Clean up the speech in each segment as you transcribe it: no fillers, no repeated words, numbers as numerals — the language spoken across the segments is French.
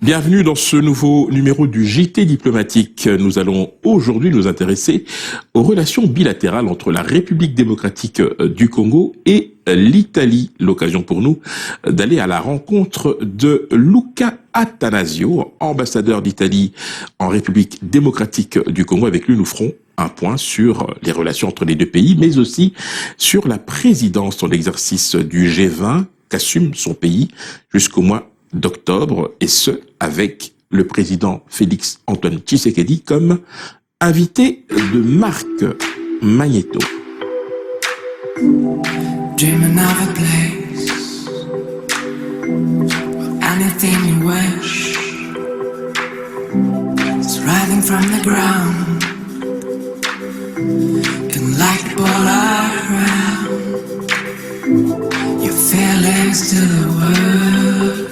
Bienvenue dans ce nouveau numéro du JT diplomatique. Nous allons aujourd'hui nous intéresser aux relations bilatérales entre la République démocratique du Congo et l'Italie. L'occasion pour nous d'aller à la rencontre de Luca Attanasio, ambassadeur d'Italie en République démocratique du Congo. Avec lui, nous ferons un point sur les relations entre les deux pays, mais aussi sur la présidence en exercice du G20 qu'assume son pays jusqu'au mois d'octobre, et ce, avec le président Félix Antoine Tshisekedi comme invité de Marc Magneto. Dreaming of a place where anything you wish is rising from the ground, can light the ball around your feelings to the world.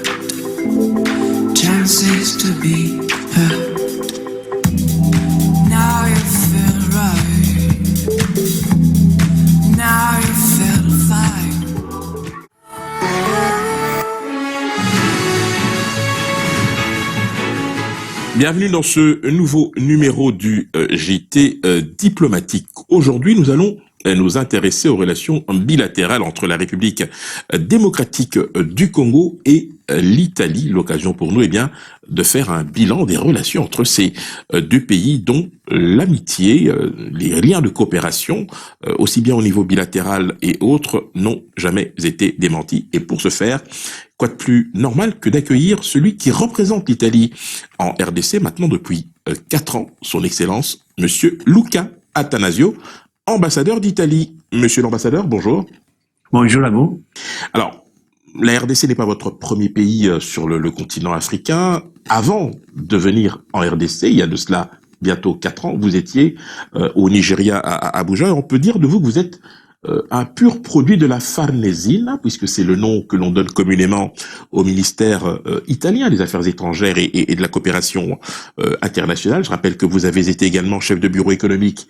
Chances to be heard. Now you feel right. Now you feel fine. Bienvenue dans ce nouveau numéro du JT diplomatique. Aujourd'hui, nous allons nous intéresser aux relations bilatérales entre la République démocratique du Congo et l'Italie. L'occasion pour nous, de faire un bilan des relations entre ces deux pays, dont l'amitié, les liens de coopération, aussi bien au niveau bilatéral et autres, n'ont jamais été démentis. Et pour ce faire, quoi de plus normal que d'accueillir celui qui représente l'Italie en RDC maintenant depuis 4 ans, son Excellence, Monsieur Luca Attanasio, ambassadeur d'Italie. Monsieur l'ambassadeur, bonjour. Bonjour à vous. Alors, la RDC n'est pas votre premier pays sur le continent africain. Avant de venir en RDC, il y a de cela bientôt 4 ans, vous étiez au Nigeria, à Abuja. Et on peut dire de vous que vous êtes un pur produit de la Farnesina, puisque c'est le nom que l'on donne communément au ministère italien des Affaires étrangères et de la coopération internationale. Je rappelle que vous avez été également chef de bureau économique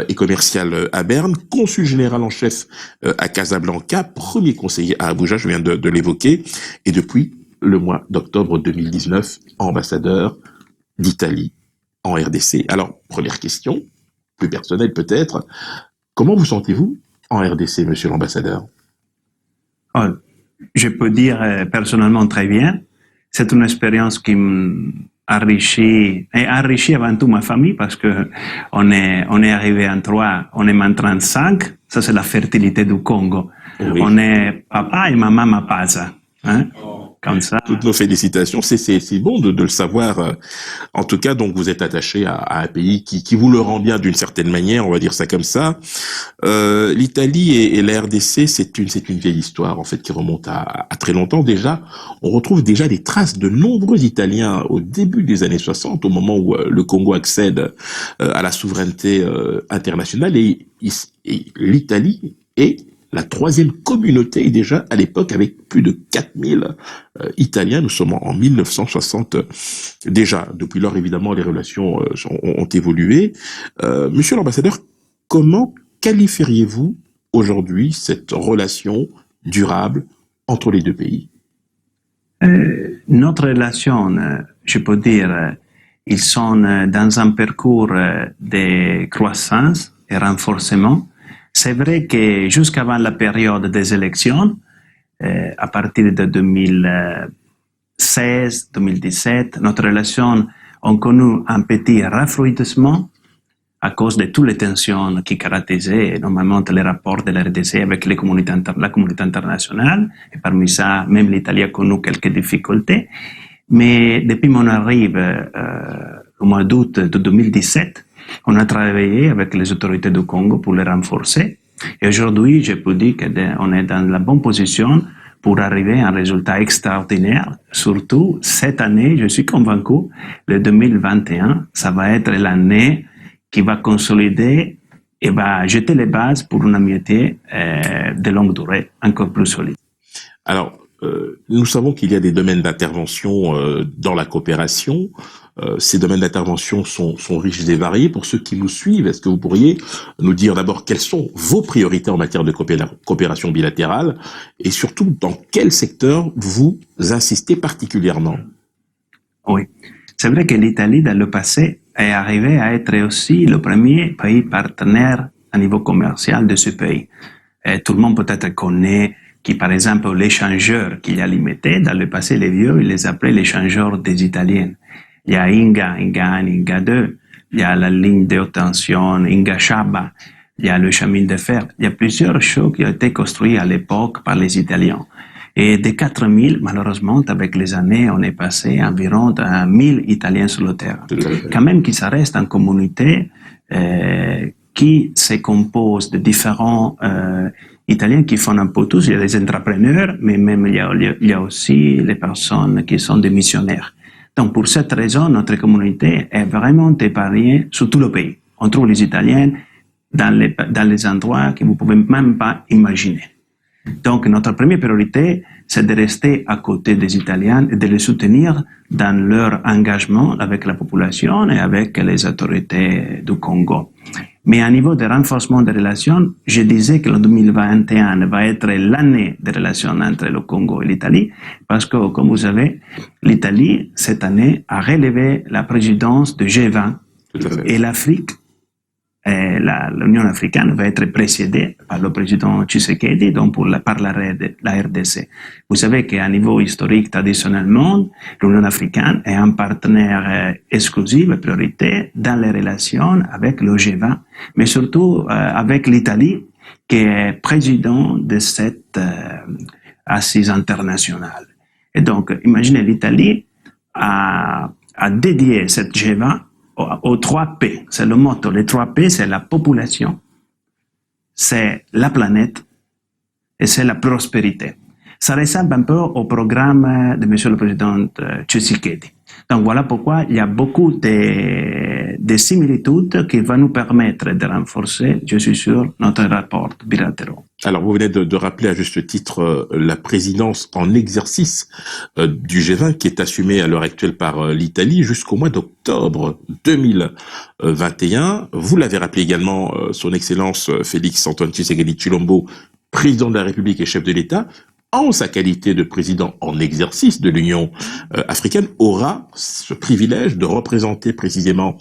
et commercial à Berne, consul général en chef à Casablanca, premier conseiller à Abuja, je viens de l'évoquer, et depuis le mois d'octobre 2019, ambassadeur d'Italie en RDC. Alors, première question, plus personnelle peut-être, comment vous sentez-vous en RDC, monsieur l'ambassadeur? Je peux dire personnellement très bien. C'est une expérience qui m'enrichit et enrichit avant tout ma famille, parce que on est arrivé en 3, on est maintenant en 5. Ça, c'est la fertilité du Congo. Oui. On est papa et maman Mapaza. Hein? Comme ça. Toutes nos félicitations, c'est bon de le savoir. En tout cas, donc vous êtes attaché à un pays qui vous le rend bien d'une certaine manière, on va dire ça comme ça. L'Italie et la RDC, c'est une vieille histoire en fait qui remonte à très longtemps déjà. On retrouve déjà des traces de nombreux Italiens au début des années 60, au moment où le Congo accède à la souveraineté internationale, et l'Italie est la 3e communauté déjà à l'époque, avec plus de 4000 Italiens. Nous sommes en 1960 déjà. Depuis lors, évidemment, les relations ont évolué. Monsieur l'ambassadeur, comment qualifieriez-vous aujourd'hui cette relation durable entre les deux pays? Notre relation, je peux dire, ils sont dans un parcours de croissance et renforcement. C'est vrai que jusqu'avant la période des élections, à partir de 2016-2017, notre relation a connu un petit refroidissement à cause de toutes les tensions qui caractérisaient normalement les rapports de la RDC avec la communauté internationale. Et parmi ça, même l'Italie a connu quelques difficultés. Mais depuis mon arrivée au mois d'août de 2017, on a travaillé avec les autorités du Congo pour les renforcer. Et aujourd'hui, je peux dire qu'on est dans la bonne position pour arriver à un résultat extraordinaire. Surtout, cette année, je suis convaincu, le 2021, ça va être l'année qui va consolider et va jeter les bases pour une amitié de longue durée, encore plus solide. Alors, nous savons qu'il y a des domaines d'intervention dans la coopération. Ces domaines d'intervention sont riches et variés. Pour ceux qui nous suivent, est-ce que vous pourriez nous dire d'abord quelles sont vos priorités en matière de coopération bilatérale et surtout dans quel secteur vous insistez particulièrement? Oui. C'est vrai que l'Italie, dans le passé, est arrivée à être aussi le premier pays partenaire à niveau commercial de ce pays. Et tout le monde peut-être connaît qui, par exemple, l'échangeur qu'il a limité, dans le passé, les vieux, ils les appelaient l'échangeur des Italiens. Il y a Inga 1, Inga 2, il y a la ligne de haute tension, Inga Shaba, il y a le chemin de fer. Il y a plusieurs choses qui ont été construites à l'époque par les Italiens. Et des 4000, malheureusement, avec les années, on est passé environ à 1000 Italiens sur le terrain. Quand même, qu'il ça reste une communauté qui se compose de différents Italiens qui font un peu tous. Il y a des entrepreneurs, mais même il y a aussi les personnes qui sont des missionnaires. Donc, pour cette raison, notre communauté est vraiment épargnée sur tout le pays. On trouve les Italiens dans les endroits que vous pouvez même pas imaginer. Donc, notre première priorité, c'est de rester à côté des Italiens et de les soutenir dans leur engagement avec la population et avec les autorités du Congo. Mais à niveau de renforcement des relations, je disais que le 2021 va être l'année des relations entre le Congo et l'Italie, parce que, comme vous savez, l'Italie, cette année, a relevé la présidence de G20 et l'Afrique. L'Union africaine va être précédée par le président Tshisekedi, donc par la RDC. Vous savez qu'à niveau historique, traditionnellement, l'Union africaine est un partenaire exclusif et prioritaire dans les relations avec le G20, mais surtout avec l'Italie, qui est président de cette assise internationale. Et donc, imaginez, l'Italie a dédié cette G20 aux 3 P. C'est le motto. Les 3 P, c'est la population, c'est la planète et c'est la prospérité. Ça ressemble un peu au programme de Monsieur le Président Tshisekedi. Donc voilà pourquoi il y a beaucoup de similitudes qui vont nous permettre de renforcer, je suis sûr, notre rapport bilatéral. Alors, vous venez de rappeler à juste titre la présidence en exercice du G20 qui est assumée à l'heure actuelle par l'Italie jusqu'au mois d'octobre 2021. Vous l'avez rappelé également, son Excellence Félix Antoine Tshisekedi Tshilombo, président de la République et chef de l'État, en sa qualité de président en exercice de l'Union africaine, aura ce privilège de représenter précisément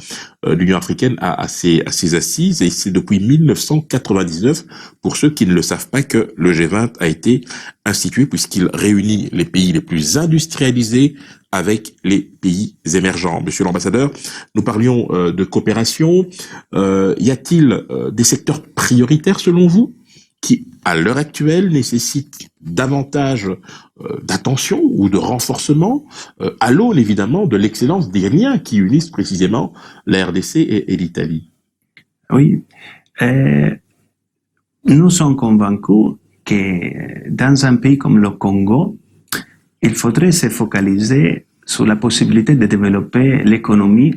l'Union africaine à ses assises, et c'est depuis 1999, pour ceux qui ne le savent pas, que le G20 a été institué, puisqu'il réunit les pays les plus industrialisés avec les pays émergents. Monsieur l'ambassadeur, nous parlions de coopération. Y a-t-il des secteurs prioritaires selon vous qui, à l'heure actuelle, nécessitent davantage d'attention ou de renforcement, à l'aune évidemment de l'excellence des liens qui unissent précisément la RDC et l'Italie? Oui, nous sommes convaincus que dans un pays comme le Congo, il faudrait se focaliser sur la possibilité de développer l'économie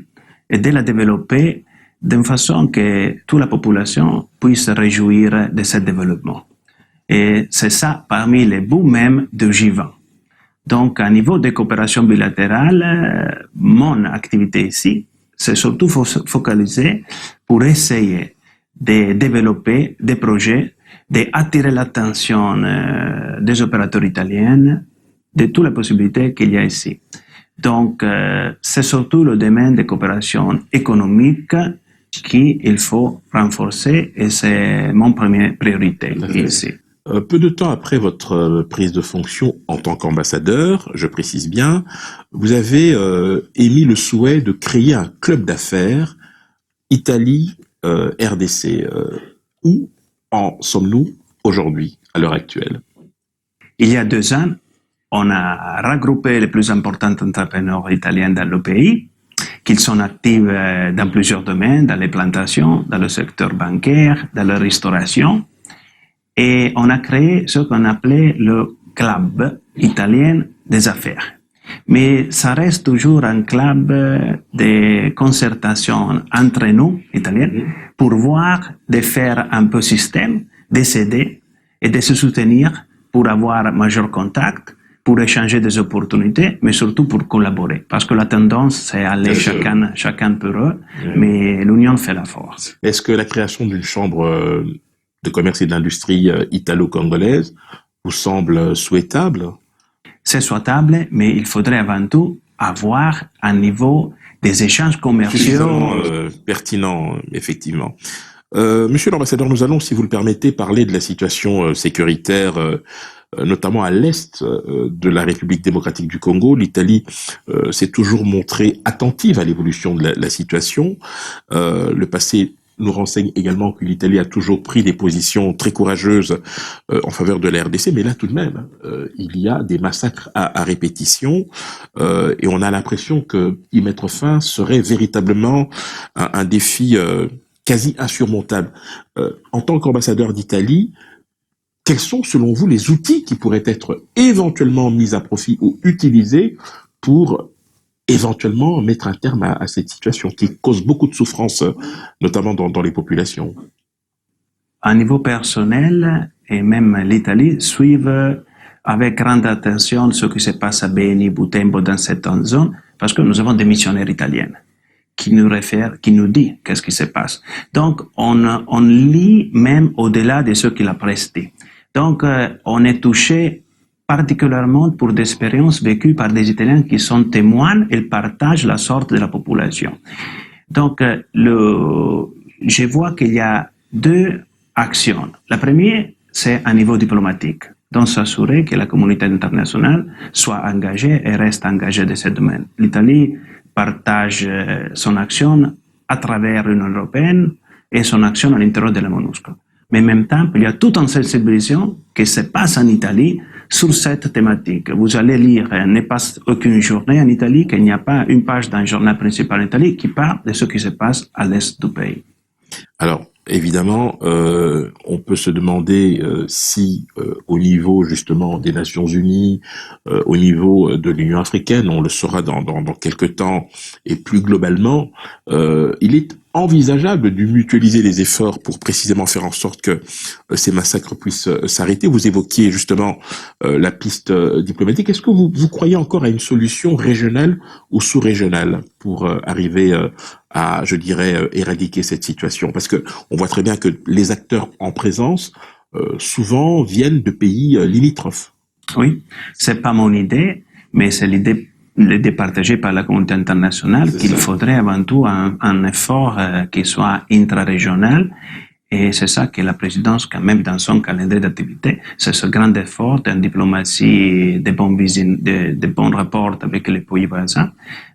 et de la développer d'une façon que toute la population puisse se réjouir de ce développement. Et c'est ça parmi les bouts même de G20. Donc, à niveau de coopération bilatérale, mon activité ici, c'est surtout focaliser pour essayer de développer des projets, d'attirer l'attention des opérateurs italiens de toutes les possibilités qu'il y a ici. Donc, c'est surtout le domaine de coopération économique qu'il faut renforcer, et c'est mon première priorité ici. Peu de temps après votre prise de fonction en tant qu'ambassadeur, je précise bien, vous avez émis le souhait de créer un club d'affaires Italie-RDC. Où en sommes-nous aujourd'hui, à l'heure actuelle? Il y a 2 ans, on a regroupé les plus importants entrepreneurs italiens dans le pays, qu'ils sont actifs dans plusieurs domaines, dans les plantations, dans le secteur bancaire, dans la restauration. Et on a créé ce qu'on appelait le club italien des affaires. Mais ça reste toujours un club de concertation entre nous, Italiens, pour voir de faire un peu système, de s'aider et de se soutenir pour avoir majeur contact, pour échanger des opportunités, mais surtout pour collaborer. Parce que la tendance, c'est aller chacun pour eux, mais l'union fait la force. Est-ce que la création d'une chambre de commerce et d'industrie italo-congolaise vous semble souhaitable? C'est souhaitable, mais il faudrait avant tout avoir un niveau des échanges commerciaux suffisamment pertinent, effectivement. Monsieur l'ambassadeur, nous allons, si vous le permettez, parler de la situation sécuritaire, notamment à l'est de la République démocratique du Congo. L'Italie s'est toujours montrée attentive à l'évolution de la situation. Le passé nous renseigne également que l'Italie a toujours pris des positions très courageuses en faveur de la RDC, mais là tout de même, il y a des massacres à répétition et on a l'impression que y mettre fin serait véritablement un défi quasi insurmontable. En tant qu'ambassadeur d'Italie, quels sont selon vous les outils qui pourraient être éventuellement mis à profit ou utilisés pour éventuellement mettre un terme à cette situation qui cause beaucoup de souffrance, notamment dans les populations? À niveau personnel, et même l'Italie, suivent avec grande attention ce qui se passe à Beni, Butembo, dans cette zone, parce que nous avons des missionnaires italiens qui nous dit qu'est-ce qui se passe. Donc, on lit même au-delà de ce qu'il a presse dit. Donc, on est touché particulièrement pour des expériences vécues par des Italiens qui sont témoins et partagent la sorte de la population. Donc, je vois qu'il y a deux actions. La première, c'est à niveau diplomatique, donc s'assurer que la communauté internationale soit engagée et reste engagée dans ce domaine. L'Italie partage son action à travers l'Union européenne et son action à l'intérieur de la MONUSCO. Mais en même temps, il y a toute une sensibilisation qui se passe en Italie sur cette thématique. Vous allez lire, il ne passe aucune journée en Italie qu'il n'y a pas une page d'un journal principal en Italie qui parle de ce qui se passe à l'est du pays. Alors, évidemment, on peut se demander si, au niveau justement des Nations Unies, au niveau de l'Union africaine, on le saura dans quelques temps, et plus globalement, il est envisageable de mutualiser les efforts pour précisément faire en sorte que ces massacres puissent s'arrêter. Vous évoquiez justement la piste diplomatique. Est-ce que vous croyez encore à une solution régionale ou sous-régionale pour arriver à, je dirais, éradiquer cette situation? Parce que on voit très bien que les acteurs en présence souvent viennent de pays limitrophes. Oui, c'est pas mon idée, mais c'est l'idée partagée par la communauté internationale qu'il faudrait avant tout un effort qui soit intra-régional. Et c'est ça que la présidence, quand même, dans son calendrier d'activité, c'est ce grand effort d'une diplomatie, de bons rapports avec les pays voisins.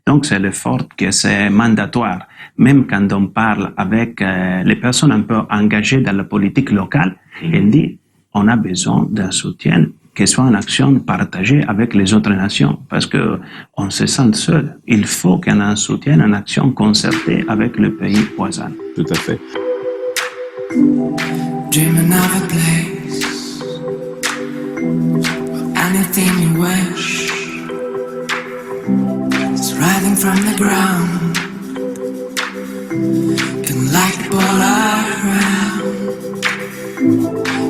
Donc, c'est l'effort que c'est mandatoire. Même quand on parle avec les personnes un peu engagées dans la politique locale, elle dit, on a besoin d'un soutien qui soit une action partagée avec les autres nations, parce que on se sent seul. Il faut qu'il y ait un soutien, une action concertée avec le pays voisin. Tout à fait. Dreaming of a place where anything you wish is rising from the ground, can light the ball around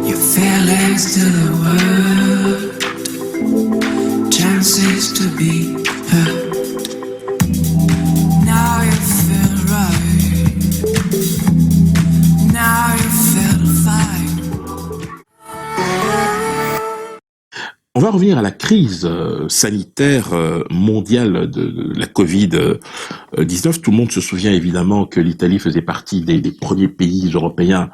your feelings to the world, chances to be heard. Now you feel right. Now you feel fine. On va revenir à la crise sanitaire mondiale de la Covid-19. Tout le monde se souvient évidemment que l'Italie faisait partie des premiers pays européens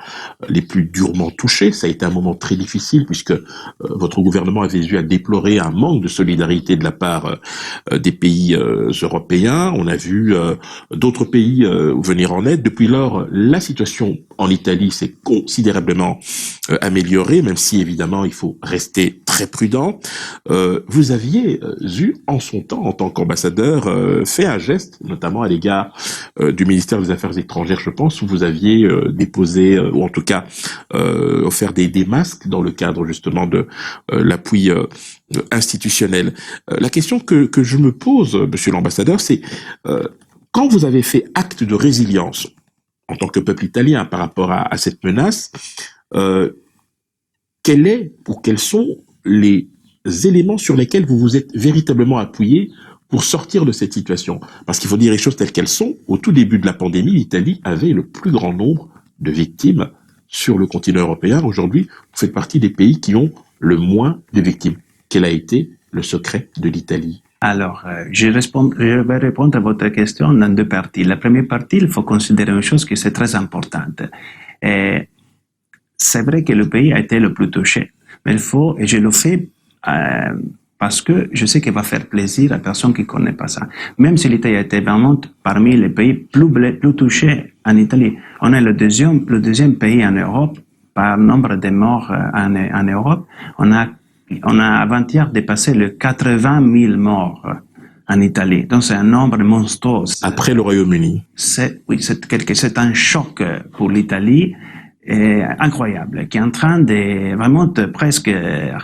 les plus durement touchés. Ça a été un moment très difficile puisque votre gouvernement avait eu à déplorer un manque de solidarité de la part des pays européens. On a vu d'autres pays venir en aide. Depuis lors, la situation en Italie s'est considérablement améliorée, même si évidemment il faut rester très prudent. Vous aviez eu en son temps, en tant qu'ambassadeur, fait un geste, notamment à l'égard du ministère des Affaires étrangères, je pense, où vous aviez déposé, ou en tout cas offert des masques dans le cadre justement de l'appui institutionnel. La question que je me pose, monsieur l'ambassadeur, c'est quand vous avez fait acte de résilience en tant que peuple italien par rapport à cette menace, quels sont les éléments sur lesquels vous vous êtes véritablement appuyé pour sortir de cette situation? Parce qu'il faut dire les choses telles qu'elles sont. Au tout début de la pandémie, l'Italie avait le plus grand nombre de victimes sur le continent européen. Aujourd'hui, vous faites partie des pays qui ont le moins de victimes. Quel a été le secret de l'Italie? Alors, je vais répondre à votre question dans deux parties. La première partie, il faut considérer une chose qui est très importante. C'est vrai que le pays a été le plus touché, mais il faut, et je le fais parce que je sais qu'il va faire plaisir à personne qui ne connaît pas ça. Même si l'Italie a été vraiment parmi les pays plus touchés en Italie. On est le deuxième pays en Europe par nombre de morts en Europe. On a avant-hier dépassé les 80 000 morts en Italie. Donc c'est un nombre monstrueux. Après le Royaume-Uni. C'est un choc pour l'Italie incroyable, qui est en train de vraiment presque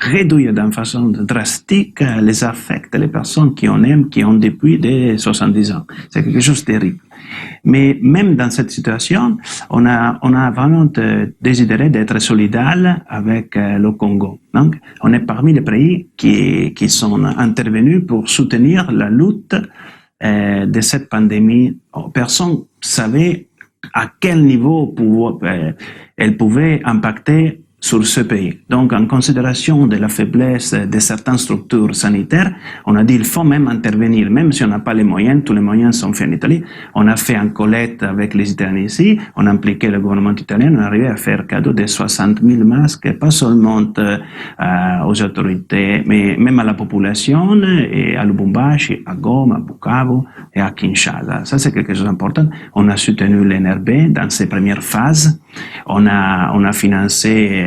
réduire d'une façon drastique les affects les personnes qui on aime, qui ont depuis des 70 ans. C'est quelque chose de terrible. Mais même dans cette situation, on a vraiment désiré d'être solidaire avec le Congo. Donc, on est parmi les pays qui sont intervenus pour soutenir la lutte de cette pandémie. Personne ne savait à quel niveau elle pouvait impacter sur ce pays. Donc, en considération de la faiblesse de certaines structures sanitaires, on a dit il faut même intervenir, même si on n'a pas les moyens, tous les moyens sont faits en Italie. On a fait un collecte avec les Italiens ici, on a impliqué le gouvernement italien, on est arrivé à faire cadeau de 60 000 masques, pas seulement aux autorités, mais même à la population, et à Lubumbashi, à Goma, à Bukavu et à Kinshasa. Ça, c'est quelque chose d'important. On a soutenu l'NRB dans ses premières phases. On a financé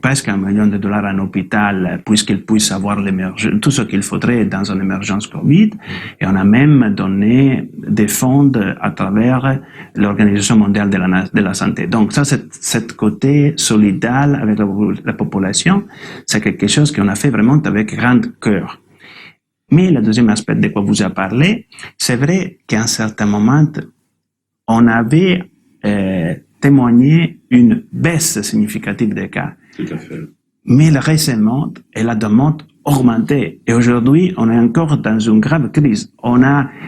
presque $1 million en hôpital puisqu'il puisse avoir tout ce qu'il faudrait dans une émergence Covid. Et on a même donné des fonds à travers l'Organisation mondiale de la santé. Donc ça, c'est côté solidaire avec la population, c'est quelque chose qu'on a fait vraiment avec grand cœur. Mais le deuxième aspect de quoi vous avez parlé, c'est vrai qu'à un certain moment, on avait témoigné une baisse significative des cas. Tout à fait. Mais récemment, la demande augmenté. Et aujourd'hui, on est encore dans une grave crise.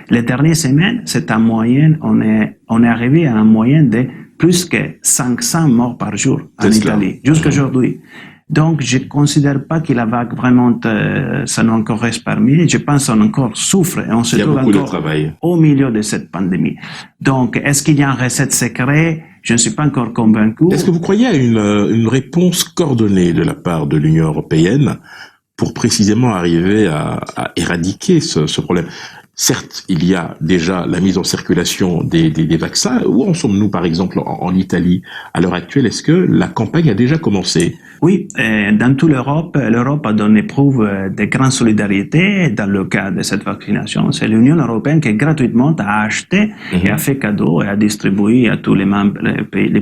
Les dernières semaines, c'est en moyenne, on est arrivé à un moyenne de plus que 500 morts par jour en Italie, jusqu'à aujourd'hui. Donc, je considère pas que la vague vraiment, ça nous encore reste parmi. Je pense qu'on encore souffre et on se trouve encore au milieu de cette pandémie. Donc, est-ce qu'il y a une recette secrète? Je ne suis pas encore convaincu. Est-ce que vous croyez à une réponse coordonnée de la part de l'Union européenne pour précisément arriver à éradiquer ce problème? Certes, il y a déjà la mise en circulation des vaccins. Où en sommes-nous, par exemple, en Italie à l'heure actuelle? Est-ce que la campagne a déjà commencé? Oui, dans toute l'Europe a donné preuve de grande solidarité dans le cas de cette vaccination. C'est l'Union européenne qui gratuitement a acheté et a fait cadeau et a distribué à tous les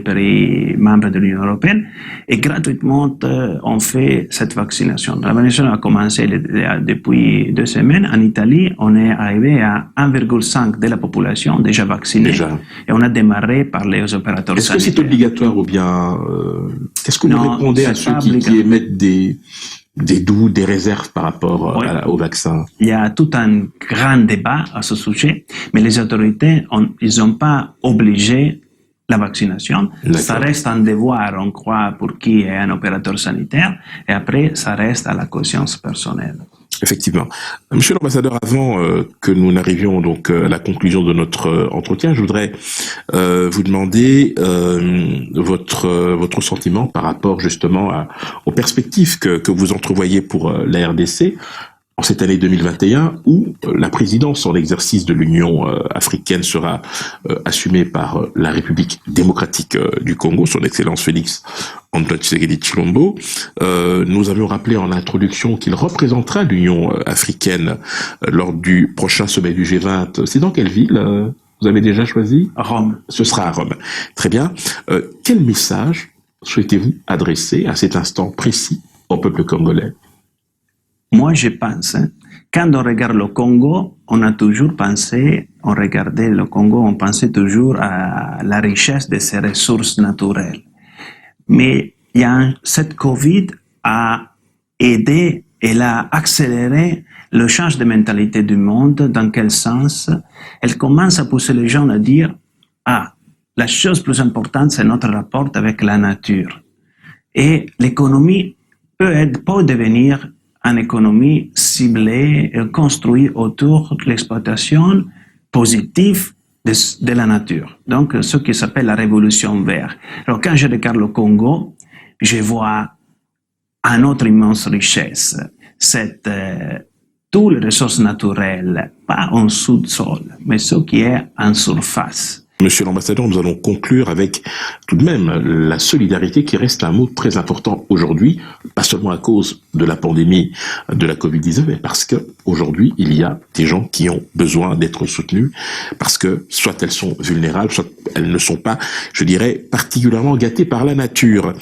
pays membres de l'Union européenne. Et gratuitement, on fait cette vaccination. La vaccination a commencé depuis 2 semaines. En Italie, on est arrivé à 1,5 de la population déjà vaccinée. Et on a démarré par les opérateurs sanitaires. Est-ce que c'est obligatoire ou bien qu'est-ce que vous répondez à ceux qui émettent des doutes, des réserves par rapport au vaccin? Il y a tout un grand débat à ce sujet, mais les autorités, ils n'ont pas obligé la vaccination. Ça reste un devoir, on croit, pour qui est un opérateur sanitaire, et après, ça reste à la conscience personnelle. Effectivement. Monsieur l'ambassadeur, avant que nous n'arrivions donc à la conclusion de notre entretien, je voudrais vous demander votre sentiment par rapport justement aux perspectives que vous entrevoyez pour la RDC en cette année 2021 où la présidence en exercice de l'Union africaine sera assumée par la République démocratique du Congo, son Excellence Félix Antoine Tshisekedi Tshilombo. Nous avions rappelé en introduction qu'il représentera l'Union africaine lors du prochain sommet du G20. C'est dans quelle ville vous avez déjà choisi? Rome. Ce sera à Rome. Très bien. Quel message souhaitez-vous adresser à cet instant précis au peuple congolais? Moi, je pense, quand on regarde le Congo, on a toujours pensé, on regardait le Congo, on pensait toujours à la richesse de ses ressources naturelles. Mais cette Covid a aidé, elle a accéléré le changement de mentalité du monde. Dans quel sens? Elle commence à pousser les gens à dire, la chose plus importante, c'est notre rapport avec la nature. Et l'économie peut devenir une économie ciblé, construit autour de l'exploitation positive de la nature. Donc, ce qui s'appelle la révolution verte. Alors, quand je regarde le Congo, je vois une autre immense richesse. C'est toutes les ressources naturelles, pas en sous-sol, mais ce qui est en surface. Monsieur l'ambassadeur, nous allons conclure avec tout de même la solidarité qui reste un mot très important aujourd'hui, pas seulement à cause de la pandémie de la Covid-19, mais parce que aujourd'hui il y a des gens qui ont besoin d'être soutenus, parce que soit elles sont vulnérables, soit elles ne sont pas, je dirais, particulièrement gâtées par la nature.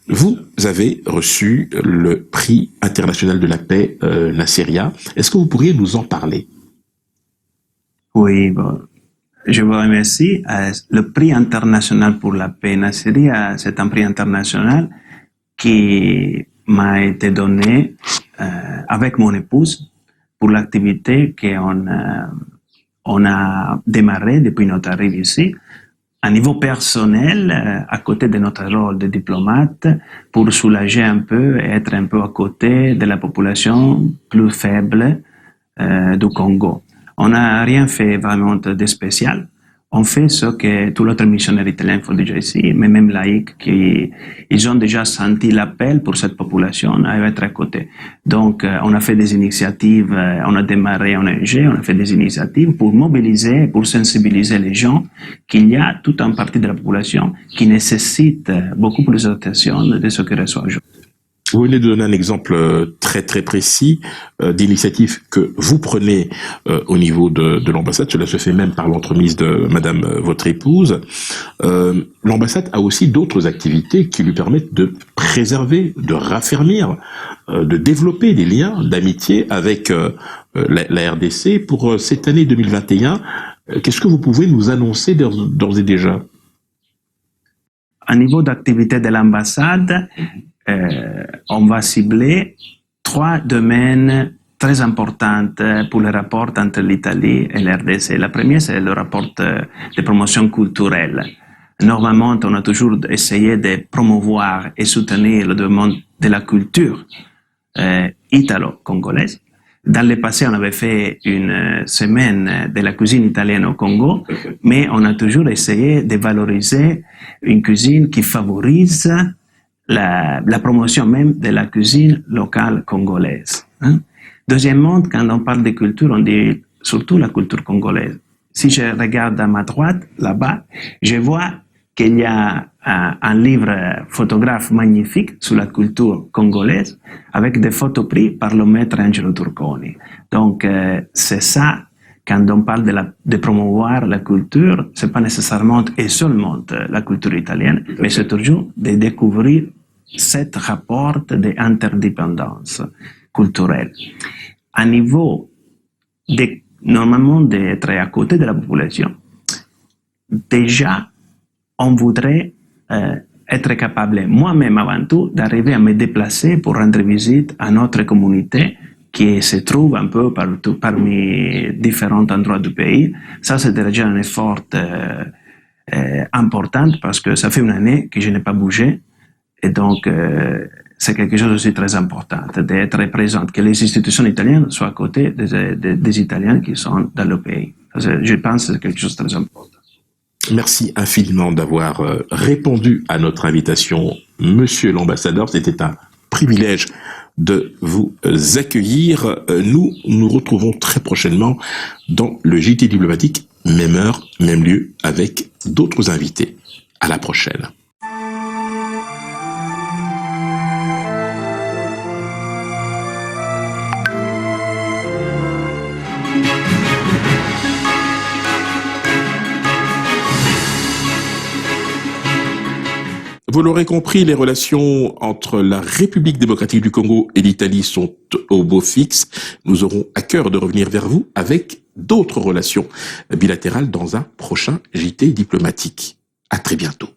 Vous avez reçu le prix international de la paix Nasseria. Est-ce que vous pourriez nous en parler? Oui, bon. Je vous remercie. Le prix international pour la paix Nasseria, c'est un prix international qui m'a été donné avec mon épouse pour l'activité qu'on a démarré depuis notre arrivée ici. À niveau personnel, à côté de notre rôle de diplomate, pour soulager un peu et être un peu à côté de la population plus faible du Congo. On n'a rien fait vraiment de spécial. On fait ce que tous les autres missionnaires italiens font déjà ici, mais même laïcs, ils ont déjà senti l'appel pour cette population à être à côté. Donc, on a fait des initiatives, on a démarré en ONG, on a fait des initiatives pour mobiliser, pour sensibiliser les gens qu'il y a toute une partie de la population qui nécessite beaucoup plus d'attention de ce qu'elle reçoit aujourd'hui. Vous venez de donner un exemple très très précis d'initiative que vous prenez au niveau de l'ambassade. Cela se fait même par l'entremise de Madame votre épouse. L'ambassade a aussi d'autres activités qui lui permettent de préserver, de raffermir, de développer des liens d'amitié avec la RDC. Pour cette année 2021, qu'est-ce que vous pouvez nous annoncer d'ores et déjà? À niveau d'activité de l'ambassade, on va cibler 3 domaines très importants pour le rapport entre l'Italie et l'RDC. La première, c'est le rapport de promotion culturelle. Normalement, on a toujours essayé de promouvoir et soutenir le domaine de la culture italo-congolaise. Dans le passé, on avait fait une semaine de la cuisine italienne au Congo, mais on a toujours essayé de valoriser une cuisine qui favorise la promotion même de la cuisine locale congolaise. Deuxièmement, quand on parle de culture, on dit surtout la culture congolaise. Si je regarde à ma droite, là-bas, je vois qu'il y a un livre photographe magnifique sur la culture congolaise avec des photos prises par le maître Angelo Turconi. Donc, c'est ça, quand on parle de promouvoir la culture, c'est pas nécessairement et seulement la culture italienne, mais c'est toujours de découvrir cet rapport d'interdépendance culturelle. À niveau normalement d'être à côté de la population, déjà, on voudrait être capable, moi-même avant tout, d'arriver à me déplacer pour rendre visite à notre communauté qui se trouve un peu partout, parmi différents endroits du pays. Ça, c'est déjà un effort important parce que ça fait une année que je n'ai pas bougé. Et donc, c'est quelque chose aussi très important d'être présent, que les institutions italiennes soient à côté des Italiens qui sont dans le pays. Je pense que c'est quelque chose de très important. Merci infiniment d'avoir répondu à notre invitation, Monsieur l'ambassadeur. C'était un privilège de vous accueillir. Nous nous retrouvons très prochainement dans le JT diplomatique, même heure, même lieu, avec d'autres invités. À la prochaine. Vous l'aurez compris, les relations entre la République démocratique du Congo et l'Italie sont au beau fixe. Nous aurons à cœur de revenir vers vous avec d'autres relations bilatérales dans un prochain JT diplomatique. À très bientôt.